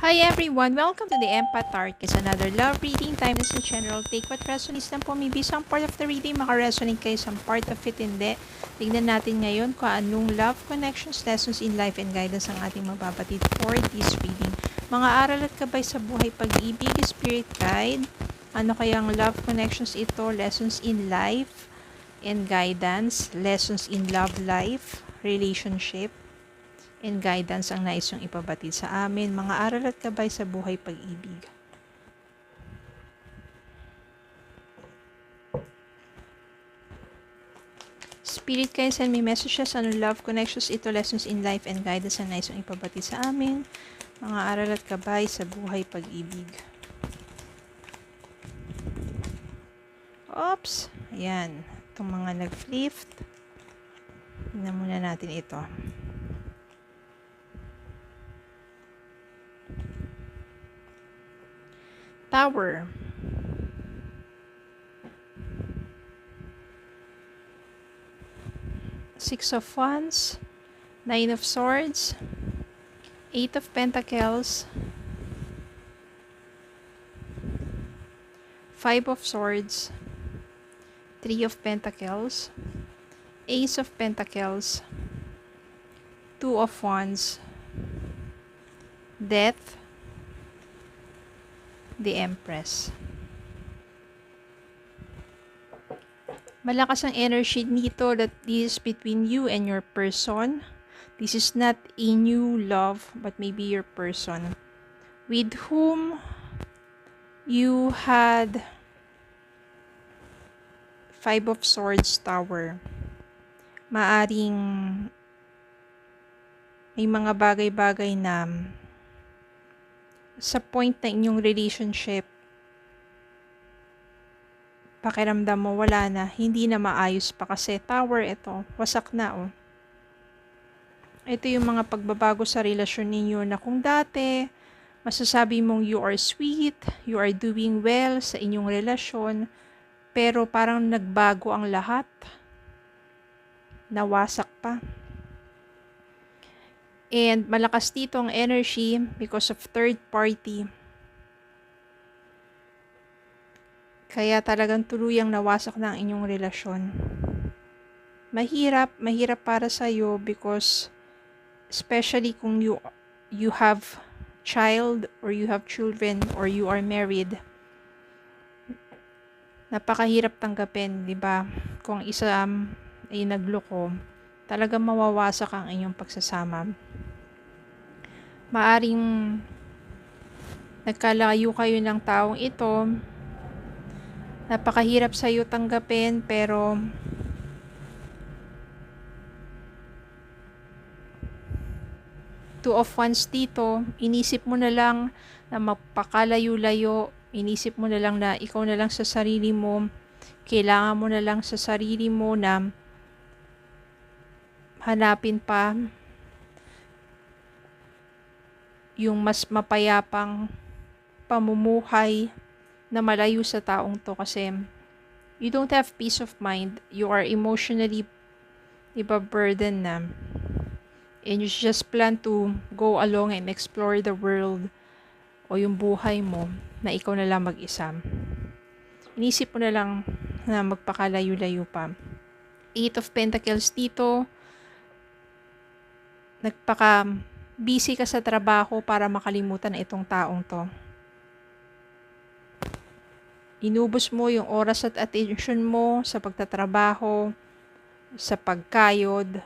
Hi everyone! Welcome to the Empath Arc. It's another love reading time. This is general. Take what resonates lang po. Maybe some part of the reading makaresonate kayo, some part of it hindi. Tignan natin ngayon kung anong love connections, lessons in life, and guidance ang ating mababatid for this reading. Mga aral at gabay sa buhay, pag-ibig, spirit guide. Ano kayang love connections ito? Lessons in life and guidance. Lessons in love life, relationship, and guidance ang nais yung ipabatid sa amin, mga aral at gabay sa buhay pag-ibig. Spirit kayo, send me messages on love connections ito, lessons in life and guidance ang nais yung ipabatid sa amin, mga aral at gabay sa buhay pag-ibig. Oops! Ayan. Itong mga nag-flip. Tingnan muna natin ito. Tower. Six of Wands, Nine of Swords, Eight of Pentacles, Five of Swords, Three of Pentacles, Ace of Pentacles, Two of Wands, Death, the Empress. Malakas ang energy nito that is between you and your person. This is not a new love, but maybe your person with whom you had Five of Swords Tower. Maaring may mga bagay-bagay na sa point na inyong relationship, pakiramdam mo wala na, hindi na maayos pa kasi Tower ito, wasak na oh. Ito yung mga pagbabago sa relasyon ninyo na kung dati, masasabi mong you are sweet, you are doing well sa inyong relasyon, pero parang nagbago ang lahat. Nawasak pa. And malakas dito ang energy because of third party. Kaya talagang tuluyang nawasak na ang inyong relasyon. Mahirap para sa iyo because especially kung you have child or you have children or you are married. Napakahirap tanggapin, 'di ba? Kung isa ay nagloko, talagang mawawasak ang inyong pagsasama. Maaring nagkalayo kayo ng taong ito, napakahirap sa iyo tanggapin, pero Two of Wands dito, inisip mo na lang na magpakalayo-layo, inisip mo na lang na ikaw na lang sa sarili mo, kailangan mo na lang sa sarili mo na hanapin pa yung mas mapayapang pamumuhay na malayo sa taong to kasi you don't have peace of mind. You are emotionally burdened na. And you just plan to go along and explore the world o yung buhay mo na ikaw na lang mag-isa. Inisip mo na lang na magpakalayo-layo pa. Eight of Pentacles dito, busy ka sa trabaho para makalimutan na itong taong to. Inubos mo yung oras at attention mo sa pagtatrabaho, sa pagkayod,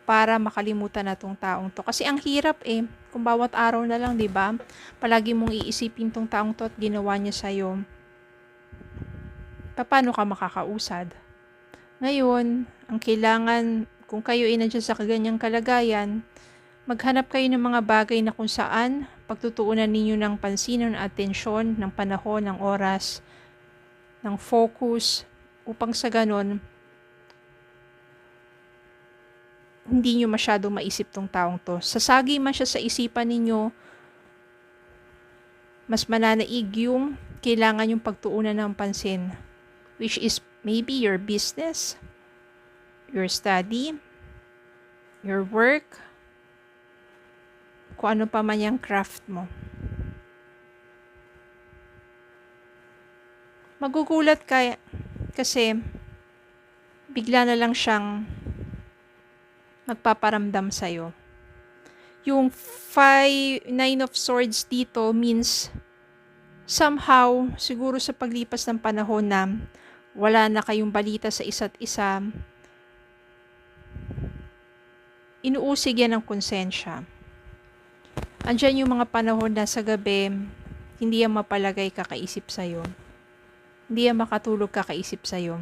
para makalimutan na itong taong to. Kasi ang hirap kung bawat araw na lang, 'di ba? Palagi mong iisipin tong taong to at ginawa niya sa'yo. Paano ka makakausad? Ngayon, ang kailangan, kung kayo ay nandiyan sa kaganyang kalagayan, maghanap kayo ng mga bagay na kung saan pagtutuunan ninyo ng pansin, ng atensyon, ng panahon, ng oras, ng focus, upang sa ganon, hindi nyo masyadong maisip tong taong to. Sasagi man siya sa isipan ninyo, mas mananaig yung kailangan yung pagtuunan ng pansin, which is maybe your business, your study, your work, kung ano pa man yung craft mo. Magugulat ka kasi bigla na lang siyang magpaparamdam sa'yo. Yung Nine of Swords dito means somehow, siguro sa paglipas ng panahon na wala na kayong balita sa isa't isa, inuusig yan ng konsensya. Andyan yung mga panahon na sa gabi, hindi yan mapalagay kakaisip sa'yo. Hindi yan makatulog kakaisip sa'yo.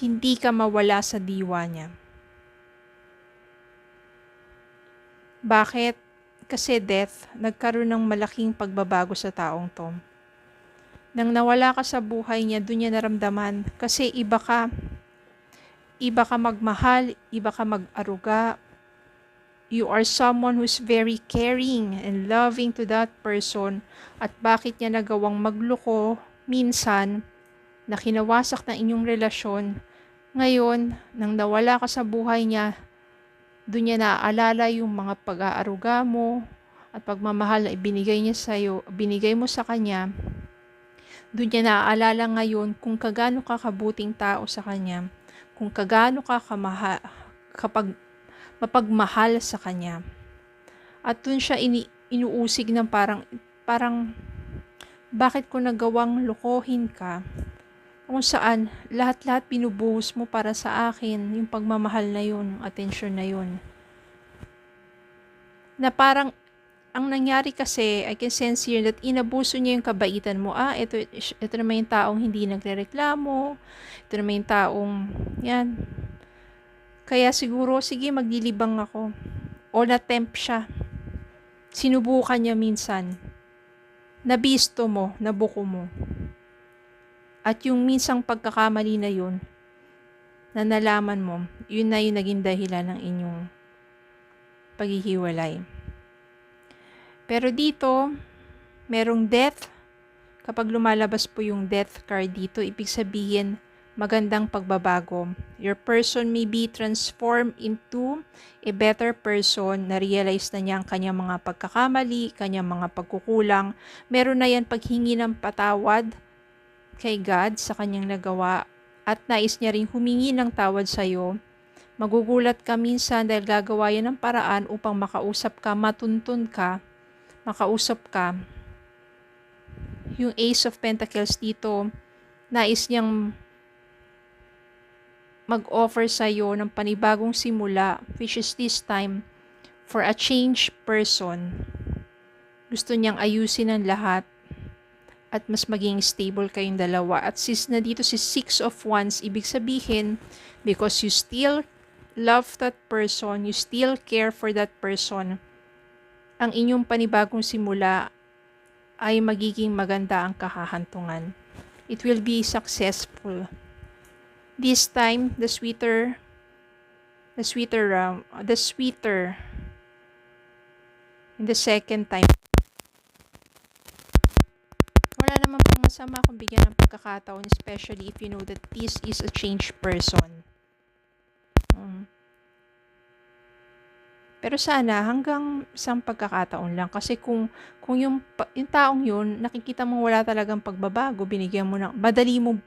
Hindi ka mawala sa diwa niya. Bakit? Kasi death, nagkaroon ng malaking pagbabago sa taong to. Nang nawala ka sa buhay niya, doon niya naramdaman. Kasi iba ka magmahal, iba ka mag-aruga. You are someone who's very caring and loving to that person. At bakit niya nagawang magloko minsan na kinawasak ng inyong relasyon. Ngayon, nang nawala ka sa buhay niya, doon niya naaalala yung mga pag-aaruga mo at pagmamahal na ibinigay niya sa'yo, binigay mo sa kanya. Doon niya naaalala ngayon kung kagaano ka kabuting tao sa kanya, kung kagaano ka mapagmahal sa kanya. At doon siya inuusig ng parang bakit ko nagawang lokohin ka? Kung saan, lahat-lahat binubuhos mo para sa akin, yung pagmamahal na yun, yung atensyon na yun. Na parang, ang nangyari kasi, I can sense here that inabuso niya yung kabaitan mo. Ito naman yung taong hindi nagrereklamo, ito naman yung taong, yan. Kaya siguro, sige, maglilibang ako. O na-tempt siya. Sinubukan niya minsan. Nabisto mo, nabuko mo. At yung minsang pagkakamali na yun, na nalaman mo, yun na yung naging dahilan ng inyong paghihiwalay. Pero dito, merong death. Kapag lumalabas po yung death card dito, ibig sabihin, magandang pagbabago. Your person may be transformed into a better person. Na-realize na niya ang kanyang mga pagkakamali, kanyang mga pagkukulang. Meron na yan paghingi ng patawad kay God sa kanyang nagawa at nais niya rin humingi ng tawad sa iyo. Magugulat ka minsan dahil gagawa yan ng paraan upang makausap ka, matuntun ka, makausap ka. Yung Ace of Pentacles dito, nais niyang mag-offer sa iyo ng panibagong simula, which is this time for a changed person. Gusto niyang ayusin ang lahat at mas maging stable kayong dalawa. At since na dito si Six of Wands, ibig sabihin, because you still love that person, you still care for that person, ang inyong panibagong simula ay magiging maganda ang kahahantungan. It will be successful. This time, the sweeter in the second time. Wala naman pong masama kung bigyan ng pagkakataon, especially if you know that this is a changed person. Pero sana hanggang isang pagkakataon lang. Kasi kung yung taong yun, nakikita mo wala talagang pagbabago, binigyan mo ng, madali mo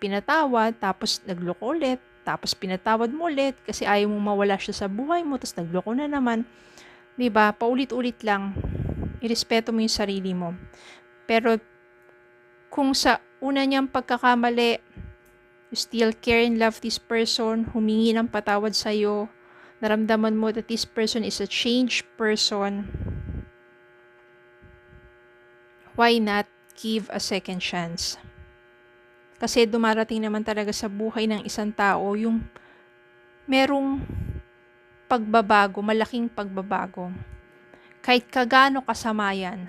pinatawad, tapos nagloko ulit, tapos pinatawad mo ulit, kasi ayaw mong mawala siya sa buhay mo, tapos nagloko na naman. Diba? Paulit-ulit lang. Irespeto mo yung sarili mo. Pero kung sa una niyang pagkakamali, you still care and love this person, humingi ng patawad sa'yo, naramdaman mo that this person is a changed person, why not give a second chance? Kasi dumarating naman talaga sa buhay ng isang tao yung merong pagbabago, malaking pagbabago. Kahit kagaano kasama yan,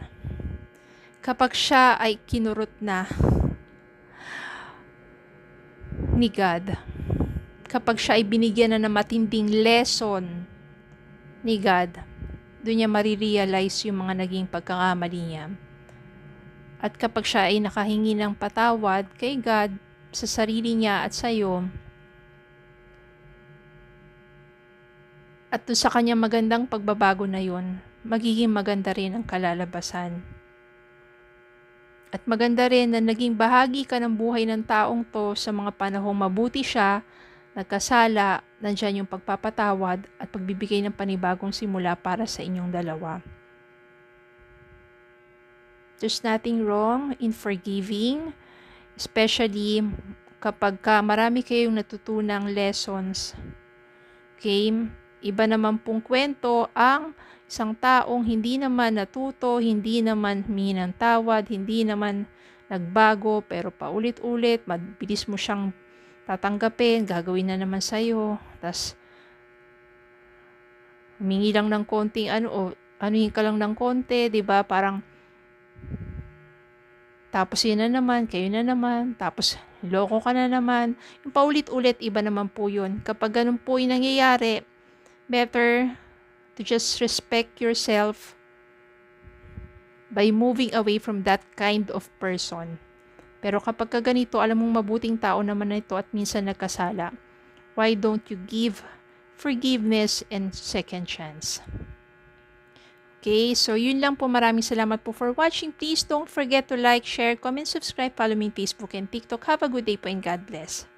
kapag siya ay kinurot na ni God, kapag siya ay binigyan na ng matinding lesson ni God, doon niya marirealize yung mga naging pagkakamali niya. At kapag siya ay nakahingi ng patawad kay God, sa sarili niya at sa iyo, At doon sa kanyang magandang pagbabago na yun, magiging maganda rin ang kalalabasan. At maganda rin na naging bahagi ka ng buhay ng taong to sa mga panahong mabuti siya, nagkasala, nandyan yung pagpapatawad at pagbibigay ng panibagong simula para sa inyong dalawa. There's nothing wrong in forgiving, especially kapag marami kayong natutunang lessons. Okay? Iba naman pong kwento ang isang taong hindi naman natuto, hindi naman humingi ng tawad, hindi naman nagbago, pero paulit-ulit, mabilis mo siyang tatanggapin, gagawin na naman sa'yo, tas humingi lang ng konting anuhin ka lang ng konti, 'di ba? Parang tapos yun na naman, kayo na naman, tapos loko ka na naman. Yung paulit-ulit, iba naman po yun. Kapag ganun po yung nangyayari, better to just respect yourself by moving away from that kind of person. Pero kapag ganito, alam mong mabuting tao naman na ito at minsan nagkasala, why don't you give forgiveness and second chance? Okay, so yun lang po. Maraming salamat po for watching. Please don't forget to like, share, comment, subscribe, follow me on Facebook and TikTok. Have a good day po and God bless.